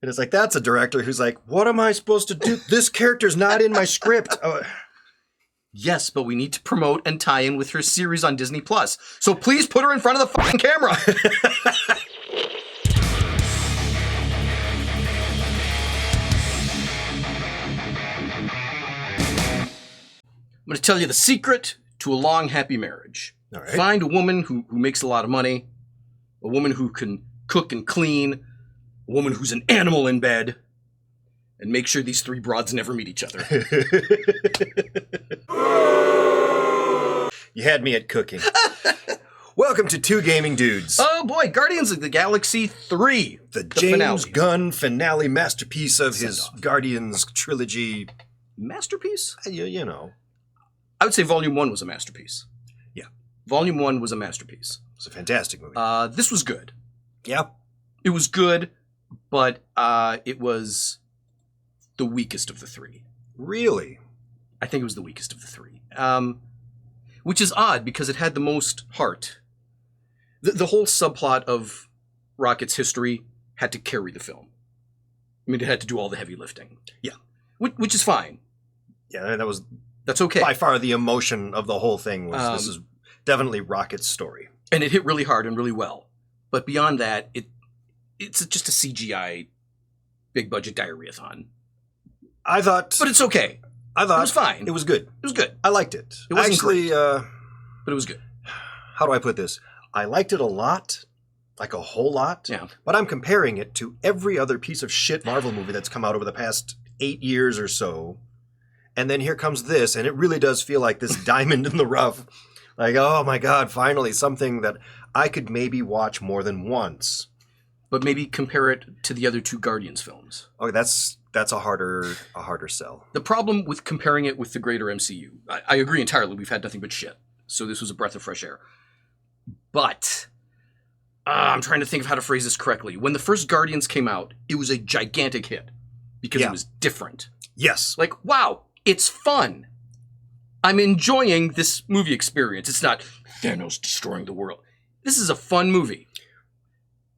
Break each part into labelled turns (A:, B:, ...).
A: And it's like, that's a director who's like, what am I supposed to do? This character's not in my script.
B: Yes, but we need to promote and tie in with her series on Disney+. So please put her in front of the fucking camera. I'm going to tell you the secret to a long, happy marriage.
A: All right.
B: Find a woman who makes a lot of money, a woman who can cook and clean, a woman who's an animal in bed, and make sure these three broads never meet each other.
A: You had me at cooking. Welcome to Two Gaming Dudes.
B: Oh boy, Guardians of the Galaxy 3.
A: The James
B: finale.
A: Gunn finale masterpiece of his Guardians trilogy.
B: Masterpiece?
A: You know.
B: I would say Volume 1 was a masterpiece.
A: Yeah.
B: Volume 1 was a masterpiece.
A: It's a fantastic movie.
B: This was good.
A: Yeah.
B: It was good, but it was the weakest of the three.
A: Really?
B: I think it was the weakest of the three. Which is odd because it had the most heart. The whole subplot of Rocket's history had to carry the film. I mean, it had to do all the heavy lifting.
A: Yeah.
B: Which is fine.
A: Yeah,
B: That's okay.
A: By far the emotion of the whole thing was this is definitely Rocket's story.
B: And it hit really hard and really well. But beyond that, it's just a CGI big budget diarrhea-thon.
A: But
B: it's okay.
A: I thought
B: it was fine.
A: It was good.
B: It was good.
A: I liked it.
B: It wasn't
A: actually
B: great, but it was good.
A: How do I put this? I liked it a lot, like a whole lot.
B: Yeah.
A: But I'm comparing it to every other piece of shit Marvel movie that's come out over the past 8 years or so. And then here comes this, and it really does feel like this diamond in the rough. Like, oh my God, finally something that I could maybe watch more than once.
B: But maybe compare it to the other two Guardians films.
A: Okay, that's a harder sell.
B: The problem with comparing it with the greater MCU, I agree entirely. We've had nothing but shit. So this was a breath of fresh air. But I'm trying to think of how to phrase this correctly. When the first Guardians came out, it was a gigantic hit because it was different.
A: Yes.
B: Like, wow, it's fun. I'm enjoying this movie experience. It's not Thanos destroying the world. This is a fun movie.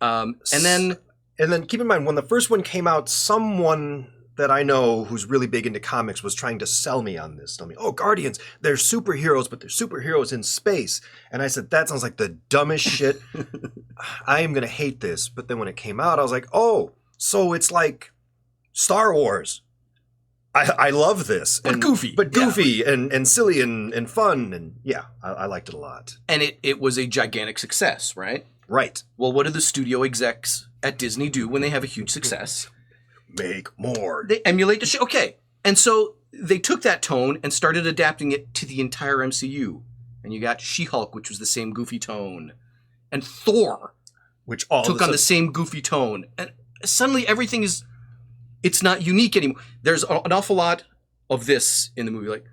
B: And then
A: keep in mind, when the first one came out, someone that I know who's really big into comics was trying to sell me on this. Tell me, oh, Guardians, they're superheroes, but they're superheroes in space. And I said, that sounds like the dumbest shit. I am going to hate this. But then when it came out, I was like, oh, so it's like Star Wars. I love this.
B: But goofy.
A: But goofy and silly and fun. And yeah, I liked it a lot.
B: And it was a gigantic success, right?
A: Right.
B: Well, what do the studio execs at Disney do when they have a huge success?
A: Make more.
B: They emulate the shit. Okay. And so they took that tone and started adapting it to the entire MCU. And you got She-Hulk, which was the same goofy tone. And Thor,
A: which all
B: took on the same goofy tone. And suddenly everything is... It's not unique anymore. There's an awful lot of this in the movie. Like,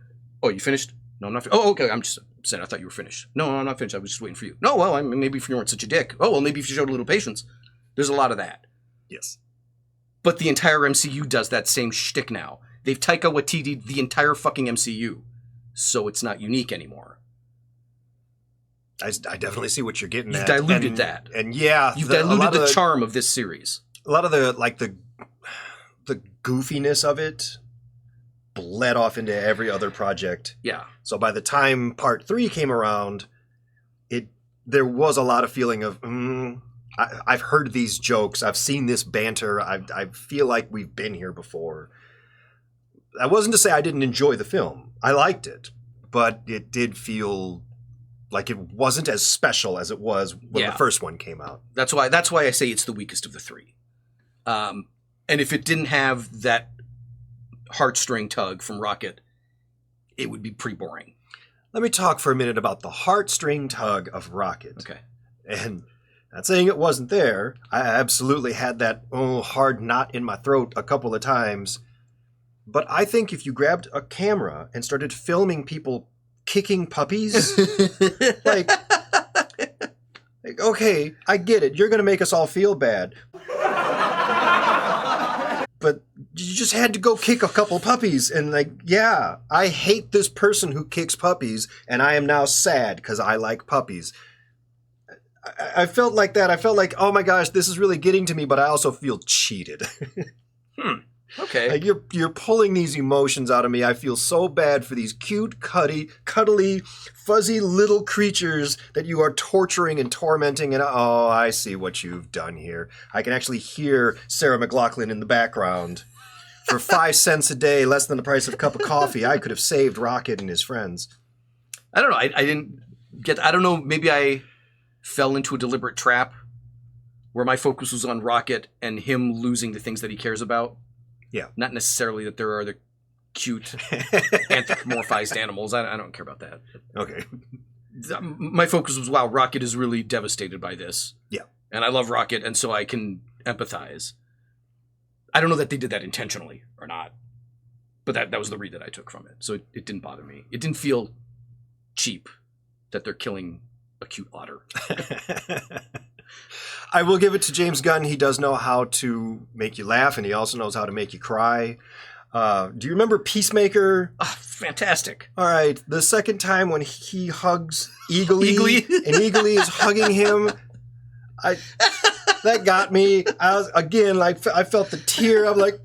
B: oh, you finished? No, I'm not finished. Oh, okay, I'm just upset. I thought you were finished. No, I'm not finished. I was just waiting for you. No, well, maybe if you weren't such a dick. Oh, well, maybe if you showed a little patience. There's a lot of that.
A: Yes.
B: But the entire MCU does that same shtick now. They've Taika Waititi'd the entire fucking MCU. So it's not unique anymore.
A: I definitely see what you're getting
B: You've
A: at.
B: diluted that.
A: And yeah.
B: You've diluted the charm of this series.
A: A lot of the goofiness of it bled off into every other project.
B: Yeah.
A: So by the time part 3 came around, there was a lot of feeling of, I've heard these jokes. I've seen this banter. I feel like we've been here before. That wasn't to say I didn't enjoy the film. I liked it. But it did feel like it wasn't as special as it was when the first one came out.
B: That's why I say it's the weakest of the three. And if it didn't have that heartstring tug from Rocket, it would be pretty boring.
A: Let me talk for a minute about the heartstring tug of Rocket.
B: Okay.
A: And not saying it wasn't there. I absolutely had that hard knot in my throat a couple of times. But I think if you grabbed a camera and started filming people kicking puppies, like, okay, I get it. You're going to make us all feel bad. But you just had to go kick a couple puppies. And like, yeah, I hate this person who kicks puppies. And I am now sad because I like puppies. I felt like that. I felt like, oh my gosh, this is really getting to me, but I also feel cheated.
B: Okay.
A: Like you're pulling these emotions out of me. I feel so bad for these cute, cuddly, fuzzy little creatures that you are torturing and tormenting. And oh, I see what you've done here. I can actually hear Sarah McLachlan in the background. For 5 cents a day, less than the price of a cup of coffee, I could have saved Rocket and his friends.
B: I don't know. I didn't get. I don't know. Maybe I fell into a deliberate trap where my focus was on Rocket and him losing the things that he cares about.
A: Yeah.
B: Not necessarily that there are the cute anthropomorphized animals. I don't care about that.
A: Okay.
B: My focus was, wow, Rocket is really devastated by this.
A: Yeah.
B: And I love Rocket, and so I can empathize. I don't know that they did that intentionally or not, but that was the read that I took from it. So it didn't bother me. It didn't feel cheap that they're killing a cute otter.
A: I will give it to James Gunn. He does know how to make you laugh, and he also knows how to make you cry. Do you remember Peacemaker?
B: Oh, fantastic.
A: All right. The second time when he hugs Eagly,
B: Eagly?
A: and Eagly is hugging him, that got me. I was, again, like, I felt the tear. I'm like,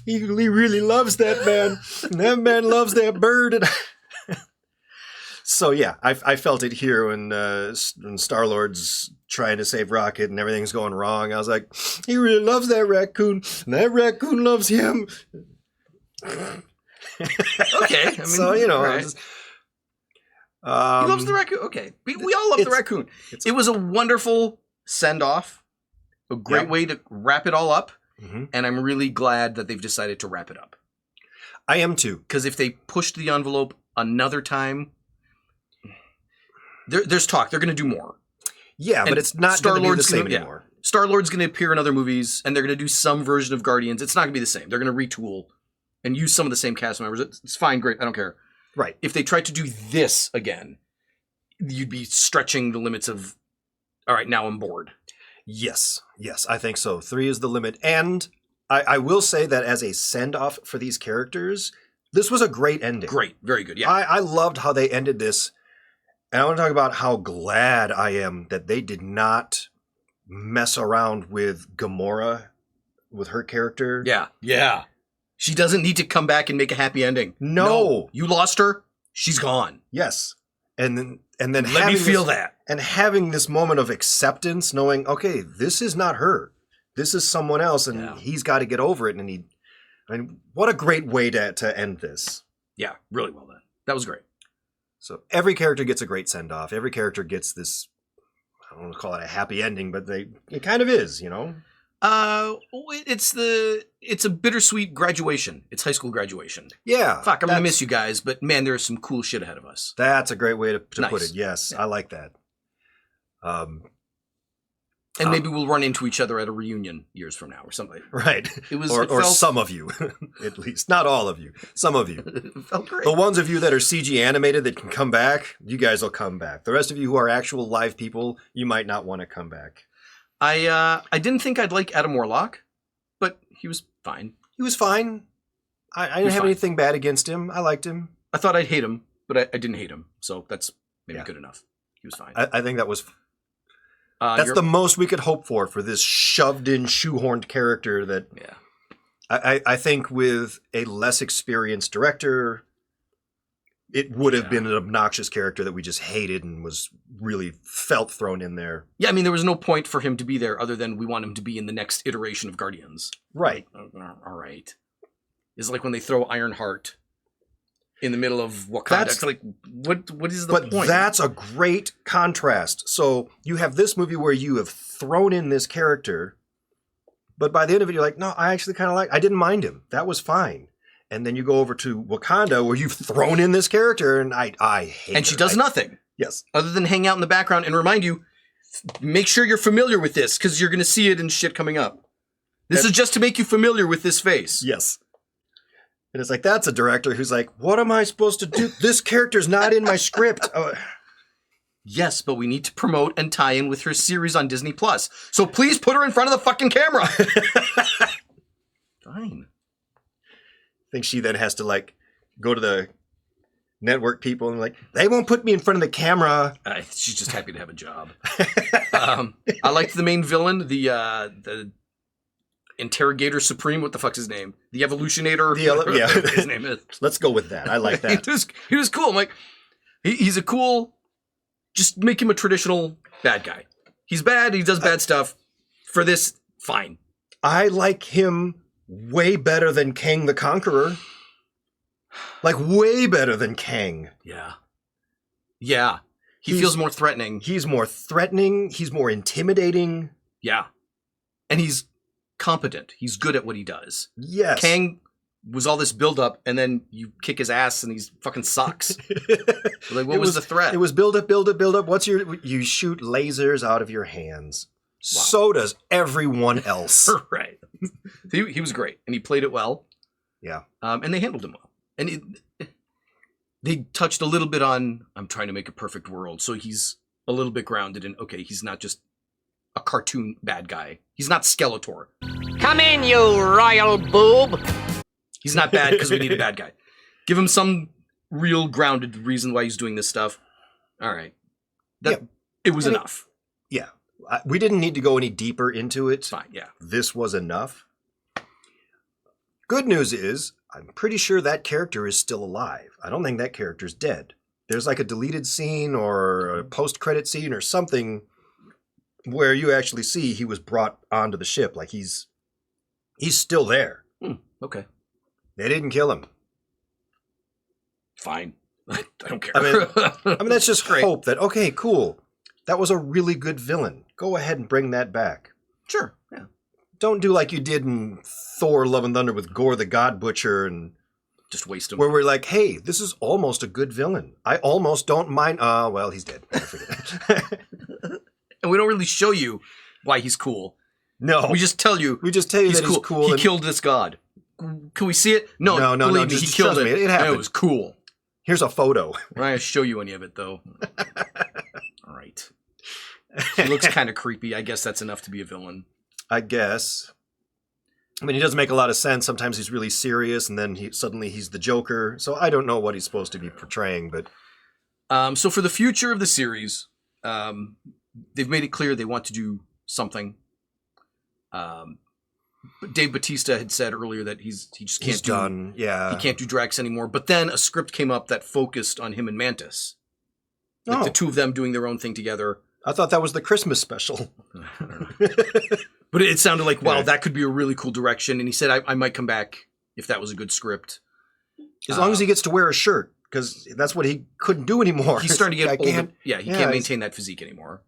A: Eagly really loves that man, and that man loves that bird. And so yeah, I felt it here when Star-Lord's trying to save Rocket and everything's going wrong. I was like, he really loves that raccoon, and that raccoon loves him.
B: Okay. I mean,
A: so, you know.
B: right.
A: Just,
B: he loves the raccoon. Okay. We all love the raccoon. It was a wonderful send-off. A great way to wrap it all up.
A: Mm-hmm.
B: And I'm really glad that they've decided to wrap it up.
A: I am too.
B: Because if they pushed the envelope another time, there's talk. They're going to do more.
A: Yeah,
B: And
A: but it's not going to be the same anymore.
B: Star-Lord's going to appear in other movies, and they're going to do some version of Guardians. It's not going to be the same. They're going to retool and use some of the same cast members. It's fine, great, I don't care.
A: Right.
B: If they tried to do this again, you'd be stretching the limits of, all right, now I'm bored.
A: Yes, I think so. 3 is the limit. And I will say that as a send-off for these characters, this was a great ending.
B: Great, very good, yeah.
A: I loved how they ended this. And I want to talk about how glad I am that they did not mess around with Gamora, with her character.
B: Yeah. She doesn't need to come back and make a happy ending.
A: No.
B: You lost her, she's gone.
A: Yes. And then
B: Let me feel that.
A: And having this moment of acceptance, knowing, okay, this is not her. This is someone else, and he's got to get over it. And what a great way to end this.
B: Yeah, really well done. That was great.
A: So every character gets a great send-off. Every character gets this, I don't want to call it a happy ending, but it kind of is, you know?
B: It's a bittersweet graduation. It's high school graduation.
A: Yeah.
B: Fuck, I'm going to miss you guys, but man, there's some cool shit ahead of us.
A: That's a great way to
B: Nice.
A: put it. Yes,
B: Yeah.
A: I like that.
B: And maybe we'll run into each other at a reunion years from now or something.
A: Right.
B: It was,
A: or
B: it felt,
A: some of you, at least. Not all of you. Some of you.
B: it felt great.
A: The ones of you that are CG animated that can come back, you guys will come back. The rest of you who are actual live people, you might not want to come back.
B: I didn't think I'd like Adam Warlock, but he was fine.
A: He was fine. I didn't
B: was
A: have
B: fine.
A: anything bad against him. I liked him.
B: I thought I'd hate him, but I didn't hate him, so that's maybe good enough. He was fine.
A: I think that was... That's the most we could hope for this shoved-in, shoehorned character that...
B: Yeah.
A: I think with a less experienced director, it would have been an obnoxious character that we just hated and was really felt thrown in there.
B: Yeah, I mean, there was no point for him to be there other than we want him to be in the next iteration of Guardians.
A: Right.
B: All right. It's like when they throw Ironheart in the middle of Wakanda. It's like, what is the point?
A: But that's a great contrast. So you have this movie where you have thrown in this character, but by the end of it, you're like, no, I actually kind of I didn't mind him. That was fine. And then you go over to Wakanda where you've thrown in this character, and I hate
B: And she
A: her.
B: does nothing.
A: Yes.
B: Other than hang out in the background and remind you, make sure you're familiar with this, because you're going to see it in shit coming up. This is just to make you familiar with this face.
A: Yes. And it's like, that's a director who's like, what am I supposed to do? This character's not in my script.
B: Yes, but we need to promote and tie in with her series on Disney+. So please put her in front of the fucking camera. Fine.
A: I think she then has to go to the network people and like, they won't put me in front of the camera.
B: She's just happy to have a job. I liked the main villain, the Interrogator Supreme. What the fuck's his name? The Evolutionator.
A: Yeah,
B: his name is.
A: Let's go with that. I like that.
B: He was cool. I'm like, he's a cool. Just make him a traditional bad guy. He's bad. He does bad stuff. For this, fine.
A: I like him way better than Kang the Conqueror. Like, way better than Kang.
B: Yeah. Yeah. He feels more threatening.
A: He's more threatening. He's more intimidating.
B: Yeah. And he's competent. He's good at what he does.
A: Yes.
B: Kang was all this build-up, and then you kick his ass, and he's fucking sucks. Like, what was the threat?
A: It was build up. You shoot lasers out of your hands. Wow. So does everyone else.
B: Right. He was great, and he played it well.
A: Yeah.
B: And they handled him well. And they touched a little bit on, I'm trying to make a perfect world, so he's a little bit grounded in, okay, he's not just a cartoon bad guy. He's not Skeletor.
C: Come in, you royal boob.
B: He's not bad because we need a bad guy. Give him some real grounded reason why he's doing this stuff. All right. It was enough.
A: Yeah. We didn't need to go any deeper into it.
B: It's fine, yeah.
A: This was enough. Good news is, I'm pretty sure that character is still alive. I don't think that character's dead. There's like a deleted scene or a post-credit scene or something where you actually see he was brought onto the ship. Like he's still there.
B: Okay.
A: They didn't kill him.
B: Fine. I don't care.
A: I mean that's just hope that, okay, cool. That was a really good villain. Go ahead and bring that back.
B: Sure, yeah.
A: Don't do like you did in Thor Love and Thunder with Gore the God Butcher and
B: just waste him.
A: Where we're like, hey, this is almost a good villain. I almost don't mind. Well, he's dead. I forget it.
B: And we don't really show you why he's cool.
A: No.
B: We just tell you.
A: That he's cool.
B: He killed this god. Can we see it? No, believe me, he killed it.
A: It happened.
B: It was cool.
A: Here's a photo.
B: I'm not going to show you any of it, though. All right. He looks kind of creepy. I guess that's enough to be a villain.
A: I guess. I mean, he doesn't make a lot of sense. Sometimes he's really serious, and then suddenly he's the Joker. So I don't know what he's supposed to be portraying, but...
B: So for the future of the series, they've made it clear they want to do something. Dave Bautista had said earlier that he just can't he can't do Drax anymore. But then a script came up that focused on him and Mantis. Like the two of them doing their own thing together.
A: I thought that was the Christmas special.
B: I don't know. But it sounded like, wow, that could be a really cool direction. And he said, I might come back if that was a good script.
A: As long as he gets to wear a shirt, because that's what he couldn't do anymore.
B: He's starting to get older. Yeah, he can't maintain that physique anymore.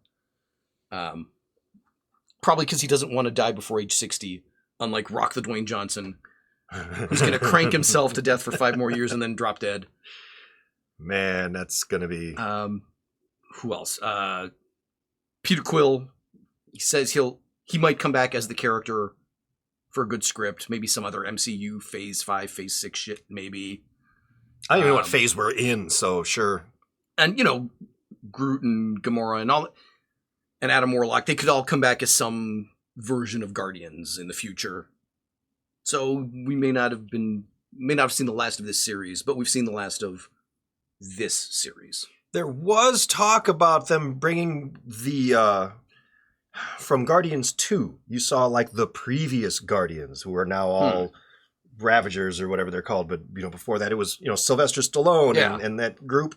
B: Probably because he doesn't want to die before age 60, unlike Rock the Dwayne Johnson, who's going to crank himself to death for 5 more years and then drop dead.
A: Man, that's going to be...
B: Who else? Peter Quill, he says he might come back as the character for a good script. Maybe some other MCU Phase 5, Phase 6 shit, maybe.
A: I don't even know what phase we're in, so sure.
B: And, Groot and Gamora and all, and Adam Warlock, they could all come back as some version of Guardians in the future. So we may not have seen the last of this series, but we've seen the last of this series.
A: There was talk about them bringing the... From Guardians 2, you saw like the previous Guardians who are now all Ravagers or whatever they're called. But, before that it was, Sylvester Stallone and that group.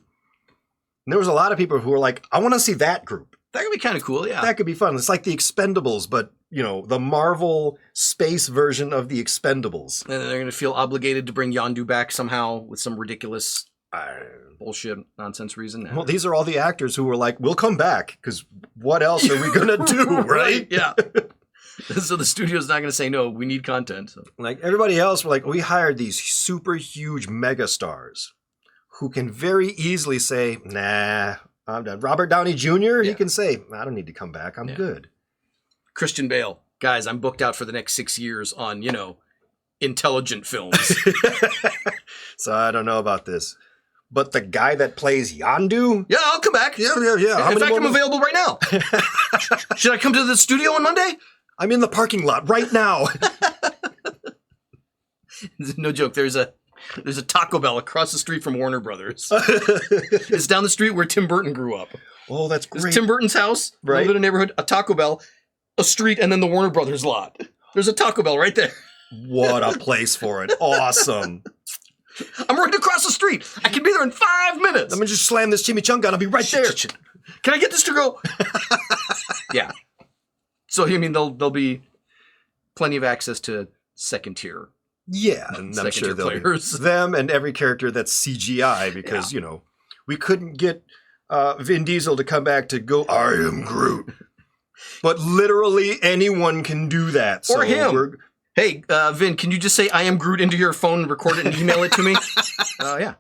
A: And there was a lot of people who were like, I want to see that group.
B: That could be kind of cool, yeah.
A: That could be fun. It's like the Expendables, but, the Marvel space version of the Expendables.
B: And they're going to feel obligated to bring Yondu back somehow with some ridiculous bullshit nonsense reason.
A: Well, these are all the actors who were like, we'll come back, because what else are we going to do, right?
B: Yeah. So the studio's not going to say, no, we need content. So.
A: Like, everybody else were like, we hired these super huge megastars who can very easily say, nah, I'm done. Robert Downey Jr., he can say, I don't need to come back. I'm good.
B: Christian Bale. Guys, I'm booked out for the next 6 years on, intelligent films.
A: So I don't know about this. But the guy that plays Yondu?
B: Yeah, I'll come back. Yeah. In fact, I'm available right now. Should I come to the studio on Monday?
A: I'm in the parking lot right now.
B: No joke. There's a There's a Taco Bell across the street from Warner Brothers. It's down the street where Tim Burton grew up.
A: Oh, that's great.
B: There's Tim Burton's house, a little bit of neighborhood, a Taco Bell, a street, and then the Warner Brothers lot. There's a Taco Bell right there.
A: What a place for it. Awesome.
B: I'm right across the street. I can be there in 5 minutes.
A: Let me just slam this chimichanga and I'll be right there.
B: Can I get this to go? Yeah. So, I mean, there'll be plenty of access to second tier.
A: Yeah, and I'm sure they'll
B: players.
A: Them and every character that's CGI because, you know, we couldn't get Vin Diesel to come back to go, I am Groot. But literally anyone can do that.
B: Or him. Hey, Vin, can you just say I am Groot into your phone, record it, and email it to me? Yeah.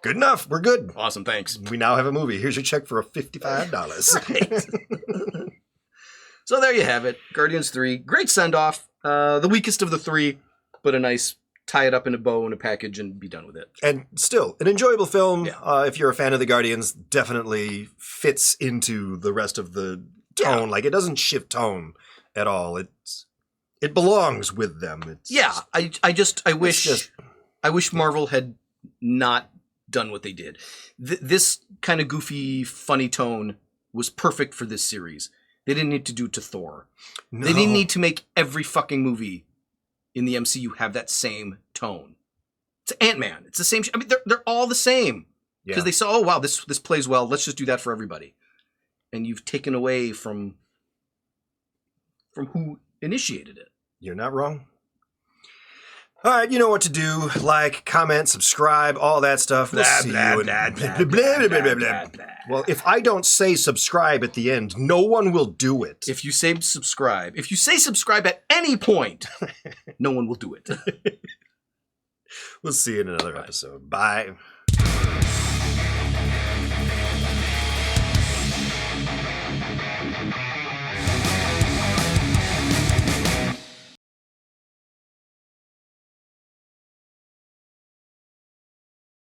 A: Good enough. We're good.
B: Awesome, thanks.
A: We now have a movie. Here's your check for $55.
B: Right. So there you have it. Guardians 3. Great send-off. The weakest of the three, but a nice tie it up in a bow in a package and be done with it.
A: And still, an enjoyable film.
B: Yeah.
A: If you're a fan of the Guardians, definitely fits into the rest of the tone. Like, it doesn't shift tone at all. It belongs with them.
B: I wish Marvel had not done what they did. This kind of goofy, funny tone was perfect for this series. They didn't need to do it to Thor. No. They didn't need to make every fucking movie in the MCU have that same tone. It's Ant-Man. It's the same. I mean, they're all the same because they saw, oh wow, this plays well. Let's just do that for everybody. And you've taken away from who initiated it.
A: You're not wrong. All right, you know what to do. Like, comment, subscribe, all that stuff. We'll see you. Well, if I don't say subscribe at the end, no one will do it.
B: If you say subscribe at any point, no one will do it.
A: We'll see you in another episode. Bye.